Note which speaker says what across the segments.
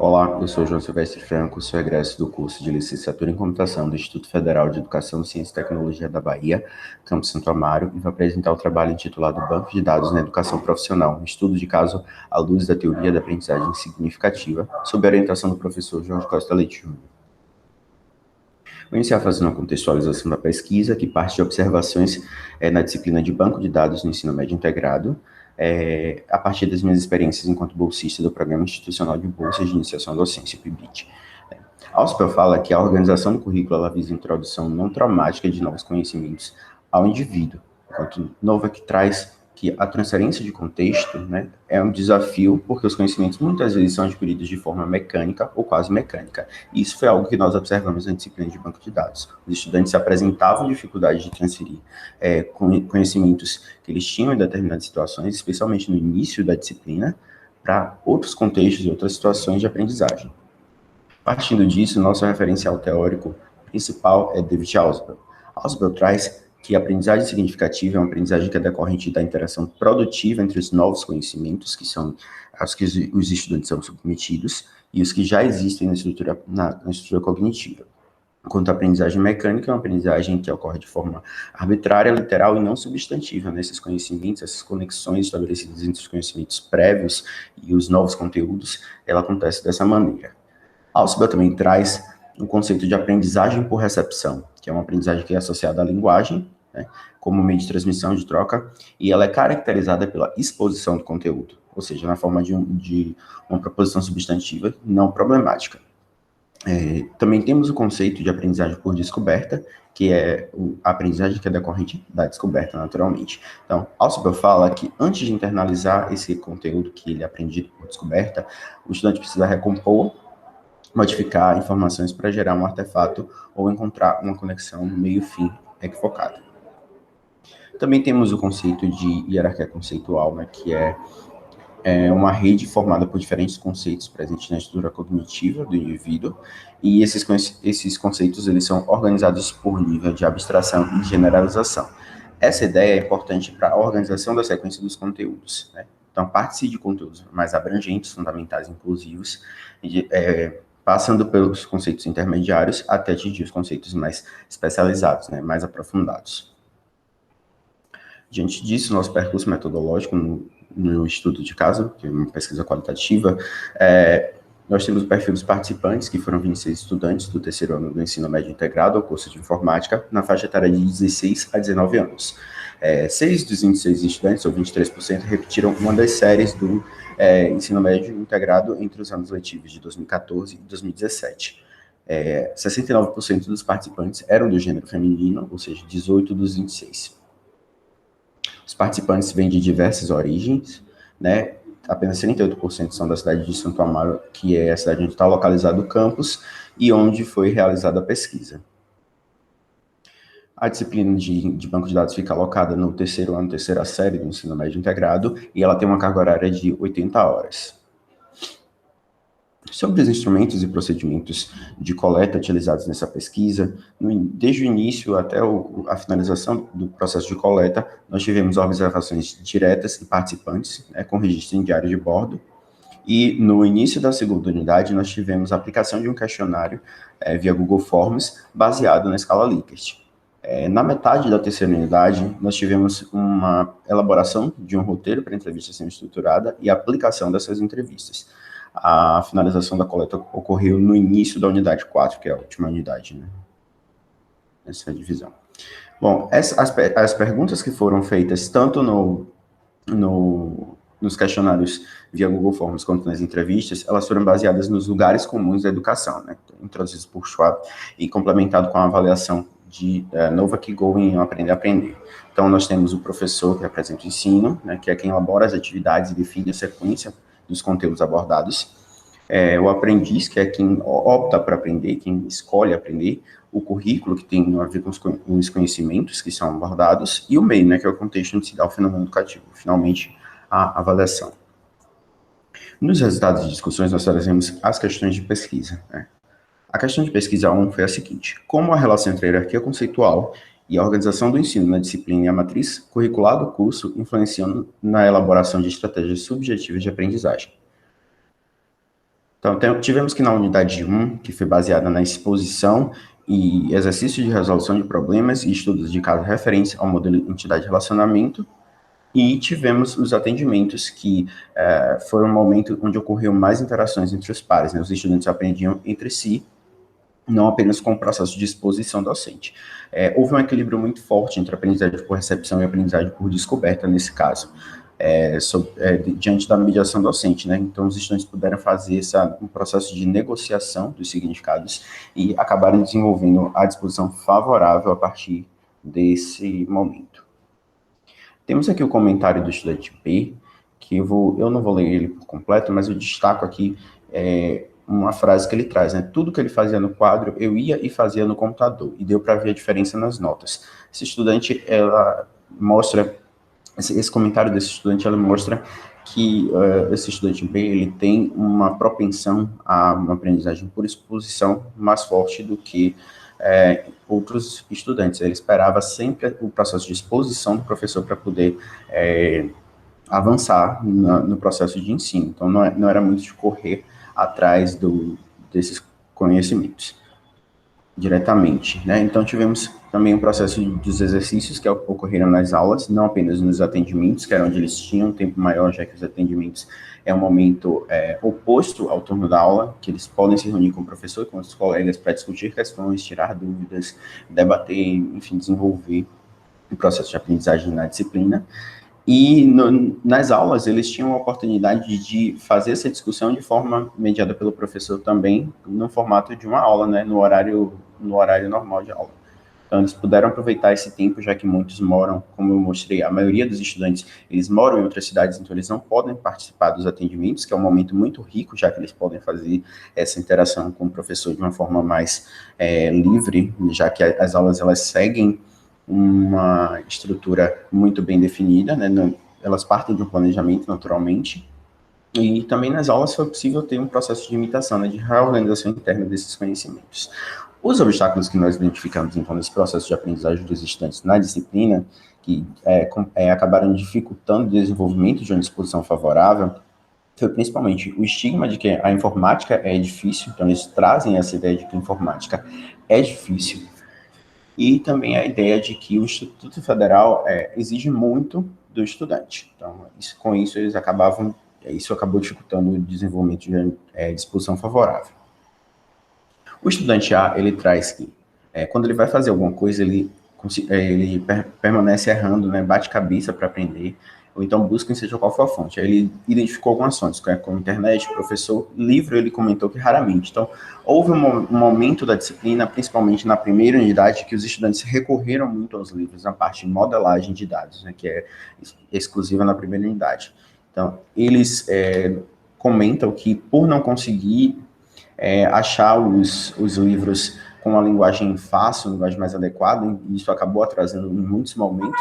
Speaker 1: Olá, eu sou João Silvestre Franco, sou egresso do curso de Licenciatura em Computação do Instituto Federal de Educação, Ciência e Tecnologia da Bahia, campus Santo Amaro, e vou apresentar o trabalho intitulado Banco de Dados na Educação Profissional, um estudo de caso à luz da teoria da aprendizagem significativa, sob a orientação do professor João Costa Leite Júnior. Vou iniciar fazendo uma contextualização da pesquisa, que parte de observações na disciplina de Banco de Dados no Ensino Médio Integrado, a partir das minhas experiências enquanto bolsista do Programa Institucional de Bolsas de Iniciação à Docência, o PIBID. A OSPEL fala que a organização do currículo ela visa a introdução não traumática de novos conhecimentos ao indivíduo, enquanto Nova que traz que a transferência de contexto, né, é um desafio porque os conhecimentos muitas vezes são adquiridos de forma mecânica ou quase mecânica. E isso foi algo que nós observamos na disciplina de banco de dados. Os estudantes apresentavam dificuldade de transferir conhecimentos que eles tinham em determinadas situações, especialmente no início da disciplina, para outros contextos e outras situações de aprendizagem. Partindo disso, nosso referencial teórico principal é David Ausubel. Ausubel traz que a aprendizagem significativa é uma aprendizagem que é decorrente da interação produtiva entre os novos conhecimentos, que são os que os estudantes são submetidos, e os que já existem na estrutura cognitiva. Enquanto a aprendizagem mecânica é uma aprendizagem que ocorre de forma arbitrária, literal e não substantiva, nesses conhecimentos, essas conexões estabelecidas entre os conhecimentos prévios e os novos conteúdos, ela acontece dessa maneira. Ausubel também traz o conceito de aprendizagem por recepção, que é uma aprendizagem que é associada à linguagem, né, como meio de transmissão, de troca, e ela é caracterizada pela exposição do conteúdo, ou seja, na forma de uma proposição substantiva não problemática. Também temos o conceito de aprendizagem por descoberta, que é a aprendizagem que é decorrente da descoberta, naturalmente. Então, Ausubel fala que antes de internalizar esse conteúdo que ele é aprendido por descoberta, o estudante precisa recompor, modificar informações para gerar um artefato ou encontrar uma conexão meio-fim equivocada. Também temos o conceito de hierarquia conceitual, né, que é uma rede formada por diferentes conceitos presentes na estrutura cognitiva do indivíduo, e esses conceitos eles são organizados por nível de abstração e generalização. Essa ideia é importante para a organização da sequência dos conteúdos, né? Então, parte-se de conteúdos mais abrangentes, fundamentais, inclusivos, passando pelos conceitos intermediários até atingir os conceitos mais especializados, né, mais aprofundados. Diante disso, nosso percurso metodológico no estudo de caso, que é uma pesquisa qualitativa, nós temos o perfil dos participantes, que foram 26 estudantes do terceiro ano do ensino médio integrado ao curso de informática, na faixa etária de 16 a 19 anos. 6 dos 26 estudantes, ou 23%, repetiram uma das séries do ensino médio integrado entre os anos letivos de 2014 e 2017. 69% dos participantes eram do gênero feminino, ou seja, 18 dos 26. Os participantes vêm de diversas origens, né? Apenas 38% são da cidade de Santo Amaro, que é a cidade onde está localizado o campus e onde foi realizada a pesquisa. A disciplina de banco de dados fica alocada no terceiro ano, terceira série do ensino médio integrado, e ela tem uma carga horária de 80 horas. Sobre os instrumentos e procedimentos de coleta utilizados nessa pesquisa, desde o início até a finalização do processo de coleta, nós tivemos observações diretas e participantes, né, com registro em diário de bordo, e no início da segunda unidade, nós tivemos a aplicação de um questionário via Google Forms, baseado na escala Likert. Na metade da terceira unidade, nós tivemos uma elaboração de um roteiro para entrevista semi-estruturada e a aplicação dessas entrevistas. A finalização da coleta ocorreu no início da unidade 4, que é a última unidade, né? Essa é a divisão. Bom, as perguntas que foram feitas tanto nos questionários via Google Forms quanto nas entrevistas, elas foram baseadas nos lugares comuns da educação, né? Introduzidos por Schwab e complementado com a avaliação de Nova que Go em Aprender a Aprender. Então, nós temos o professor que apresenta o ensino, né, que é quem elabora as atividades e define a sequência dos conteúdos abordados. O aprendiz, que é quem opta por aprender, quem escolhe aprender. O currículo, que tem a ver com os conhecimentos que são abordados. E o meio, né, que é o contexto onde se dá o fenômeno educativo. Finalmente, a avaliação. Nos resultados de discussões, nós trazemos as questões de pesquisa, né? A questão de pesquisa 1 foi a seguinte: como a relação entre a hierarquia conceitual e a organização do ensino na disciplina e a matriz curricular do curso influenciam na elaboração de estratégias subjetivas de aprendizagem? Então, tivemos que na unidade 1, que foi baseada na exposição e exercício de resolução de problemas e estudos de caso referência ao modelo entidade-relacionamento, e tivemos os atendimentos, que foram um momento onde ocorreu mais interações entre os pares, né? Os estudantes aprendiam entre si, não apenas com o processo de exposição docente. Houve um equilíbrio muito forte entre aprendizagem por recepção e aprendizagem por descoberta, nesse caso, diante da mediação docente, né? Então, os estudantes puderam fazer um processo de negociação dos significados e acabaram desenvolvendo a disposição favorável a partir desse momento. Temos aqui o comentário do estudante B, que eu não vou ler ele por completo, mas eu destaco aqui uma frase que ele traz, né? Tudo que ele fazia no quadro, eu ia e fazia no computador, e deu para ver a diferença nas notas. Esse estudante, ela mostra, esse comentário desse estudante, ela mostra que esse estudante B, ele tem uma propensão a uma aprendizagem por exposição mais forte do que outros estudantes. Ele esperava sempre o processo de exposição do professor para poder avançar no processo de ensino. Então, não era muito de correr atrás desses conhecimentos diretamente, né? Então, tivemos também o processo dos exercícios que ocorreram nas aulas, não apenas nos atendimentos, que era onde eles tinham um tempo maior, já que os atendimentos é um momento oposto ao turno da aula, que eles podem se reunir com o professor e com os colegas para discutir questões, tirar dúvidas, debater, enfim, desenvolver o processo de aprendizagem na disciplina. E nas aulas, eles tinham a oportunidade de fazer essa discussão de forma mediada pelo professor também, no formato de uma aula, né, no horário normal de aula. Então, eles puderam aproveitar esse tempo, já que muitos moram, como eu mostrei, a maioria dos estudantes, eles moram em outras cidades, então eles não podem participar dos atendimentos, que é um momento muito rico, já que eles podem fazer essa interação com o professor de uma forma mais livre, já que as aulas, elas seguem uma estrutura muito bem definida, né? Elas partem de um planejamento, naturalmente, e também nas aulas foi possível ter um processo de imitação, né, de reorganização interna desses conhecimentos. Os obstáculos que nós identificamos, então, nesse processo de aprendizagem dos estudantes na disciplina, que acabaram dificultando o desenvolvimento de uma disposição favorável, foi principalmente o estigma de que a informática é difícil, então eles trazem essa ideia de que a informática é difícil, e também a ideia de que o Instituto Federal exige muito do estudante. Então, com isso, isso acabou dificultando o desenvolvimento de disposição favorável. O estudante A, ele traz que, quando ele vai fazer alguma coisa, ele permanece errando, né, bate cabeça para aprender, ou então busca, seja qual for a fonte. Aí ele identificou algumas fontes, como internet, professor, livro, ele comentou que raramente. Então, houve um momento da disciplina, principalmente na primeira unidade, que os estudantes recorreram muito aos livros, na parte de modelagem de dados, né, que é exclusiva na primeira unidade. Então, eles comentam que, por não conseguir achar os livros com uma linguagem fácil, uma linguagem mais adequada, e isso acabou atrasando em muitos momentos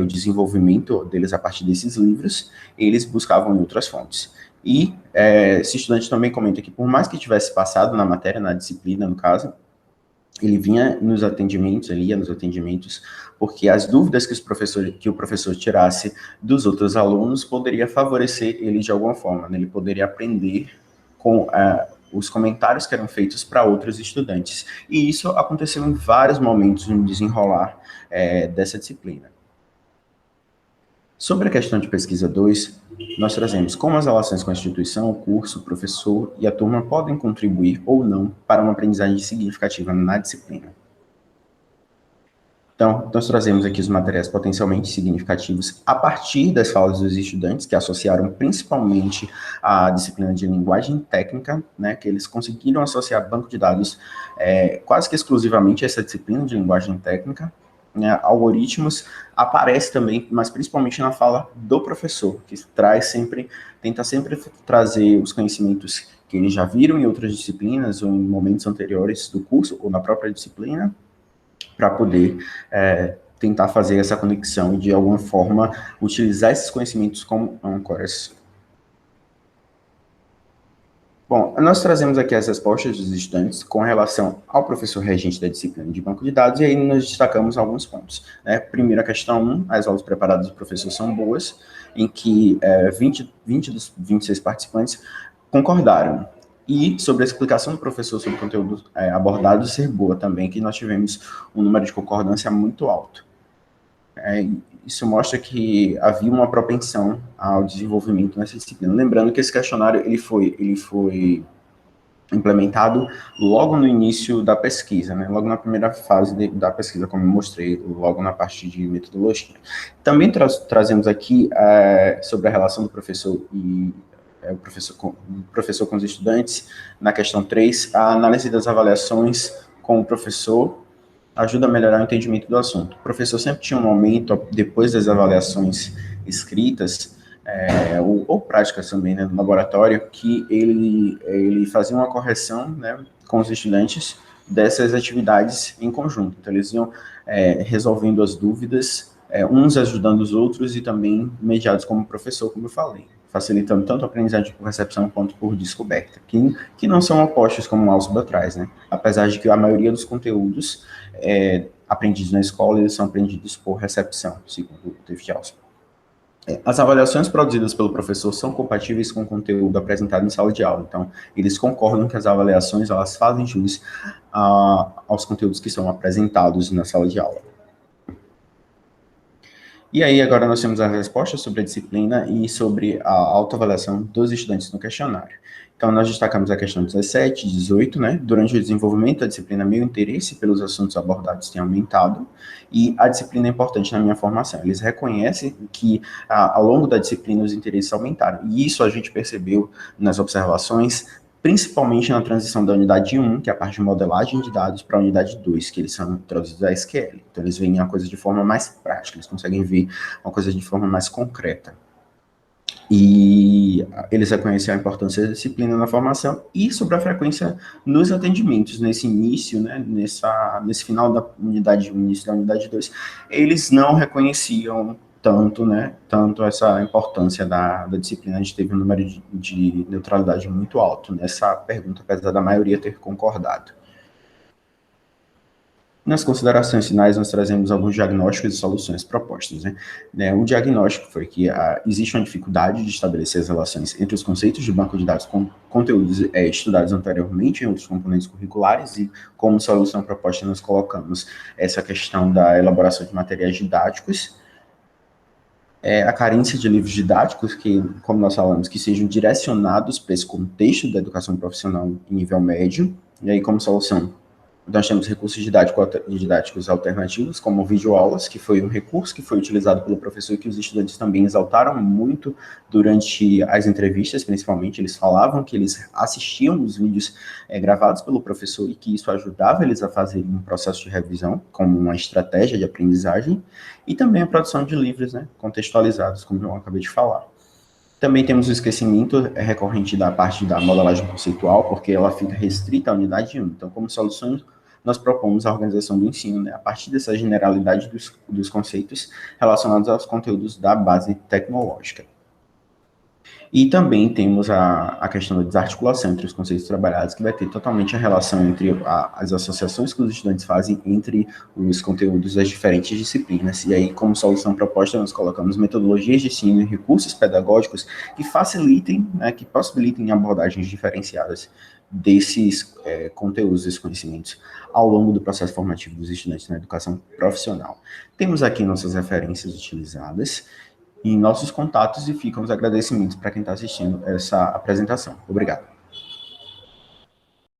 Speaker 1: o desenvolvimento deles a partir desses livros, eles buscavam em outras fontes. E esse estudante também comenta que, por mais que tivesse passado na matéria, na disciplina, no caso, ele vinha nos atendimentos, ele ia nos atendimentos, porque as dúvidas que o professor tirasse dos outros alunos poderia favorecer ele de alguma forma, né? Ele poderia aprender com os comentários que eram feitos para outros estudantes. E isso aconteceu em vários momentos no desenrolar dessa disciplina. Sobre a questão de pesquisa 2, nós trazemos como as relações com a instituição, o curso, o professor e a turma podem contribuir ou não para uma aprendizagem significativa na disciplina. Então, nós trazemos aqui os materiais potencialmente significativos a partir das falas dos estudantes, que associaram principalmente a disciplina de linguagem técnica, né, que eles conseguiram associar banco de dados quase que exclusivamente a essa disciplina de linguagem técnica, né, algoritmos, aparece também, mas principalmente na fala do professor, que tenta sempre trazer os conhecimentos que eles já viram em outras disciplinas ou em momentos anteriores do curso ou na própria disciplina, para poder tentar fazer essa conexão e, de alguma forma, utilizar esses conhecimentos como âncoras. Bom, nós trazemos aqui as respostas dos estudantes com relação ao professor regente da disciplina de banco de dados, e aí nós destacamos alguns pontos. Né? Primeira questão 1, as aulas preparadas do professor são boas, em que 20 dos 26 participantes concordaram. E sobre a explicação do professor sobre o conteúdo abordado ser boa também, que nós tivemos um número de concordância muito alto. Isso mostra que havia uma propensão ao desenvolvimento nessa disciplina. Lembrando que esse questionário ele foi implementado logo no início da pesquisa, né? Logo na primeira fase da pesquisa, como eu mostrei, logo na parte de metodologia. Também trazemos aqui sobre a relação do professor e o professor com os estudantes, na questão 3, a análise das avaliações com o professor ajuda a melhorar o entendimento do assunto. O professor sempre tinha um momento, depois das avaliações escritas, ou práticas também, né, no laboratório, que ele fazia uma correção, né, com os estudantes dessas atividades em conjunto. Então, eles iam resolvendo as dúvidas, uns ajudando os outros e também mediados como professor, como eu falei, facilitando tanto a aprendizagem por recepção quanto por descoberta, que não são opostos como o Alcibla traz, né? Apesar de que a maioria dos conteúdos aprendidos na escola, eles são aprendidos por recepção, segundo o David Alcibla. As avaliações produzidas pelo professor são compatíveis com o conteúdo apresentado em sala de aula. Então, eles concordam que as avaliações elas fazem jus aos conteúdos que são apresentados na sala de aula. E aí, agora nós temos as respostas sobre a disciplina e sobre a autoavaliação dos estudantes no questionário. Então, nós destacamos a questão 17, 18, né? Durante o desenvolvimento da disciplina, meu interesse pelos assuntos abordados tem aumentado e a disciplina é importante na minha formação. Eles reconhecem que, ao longo da disciplina, os interesses aumentaram. E isso a gente percebeu nas observações, principalmente na transição da unidade 1, que é a parte de modelagem de dados, para a unidade 2, que eles são traduzidos a SQL. Então, eles veem a coisa de forma mais prática, eles conseguem ver uma coisa de forma mais concreta. E eles reconhecem a importância da disciplina na formação e sobre a frequência nos atendimentos. Nesse início, né, nesse final da unidade 1, início da unidade 2, eles não reconheciam tanto essa importância da disciplina. A gente teve um número de neutralidade muito alto nessa pergunta, apesar da maioria ter concordado. Nas considerações finais, nós trazemos alguns diagnósticos e soluções propostas. Né? O diagnóstico foi que existe uma dificuldade de estabelecer as relações entre os conceitos de banco de dados com conteúdos estudados anteriormente em outros componentes curriculares, e como solução proposta nós colocamos essa questão da elaboração de materiais didáticos, a carência de livros didáticos, que, como nós falamos, que sejam direcionados para esse contexto da educação profissional em nível médio, e aí como solução nós temos recursos didáticos alternativos, como videoaulas, que foi um recurso que foi utilizado pelo professor e que os estudantes também exaltaram muito durante as entrevistas, principalmente. Eles falavam que eles assistiam os vídeos gravados pelo professor e que isso ajudava eles a fazerem um processo de revisão, como uma estratégia de aprendizagem, e também a produção de livros, né, contextualizados, como eu acabei de falar. Também temos o esquecimento recorrente da parte da modelagem conceitual, porque ela fica restrita à unidade 1. Então, como soluções, nós propomos a organização do ensino, né, a partir dessa generalidade dos conceitos relacionados aos conteúdos da base tecnológica. E também temos a questão da desarticulação entre os conceitos trabalhados, que vai ter totalmente a relação entre as associações que os estudantes fazem entre os conteúdos das diferentes disciplinas. E aí, como solução proposta, nós colocamos metodologias de ensino e recursos pedagógicos que facilitem, né, que possibilitem abordagens diferenciadas desses conteúdos, desses conhecimentos, ao longo do processo formativo dos estudantes na educação profissional. Temos aqui nossas referências utilizadas em nossos contatos e ficam os agradecimentos para quem está assistindo essa apresentação. Obrigado.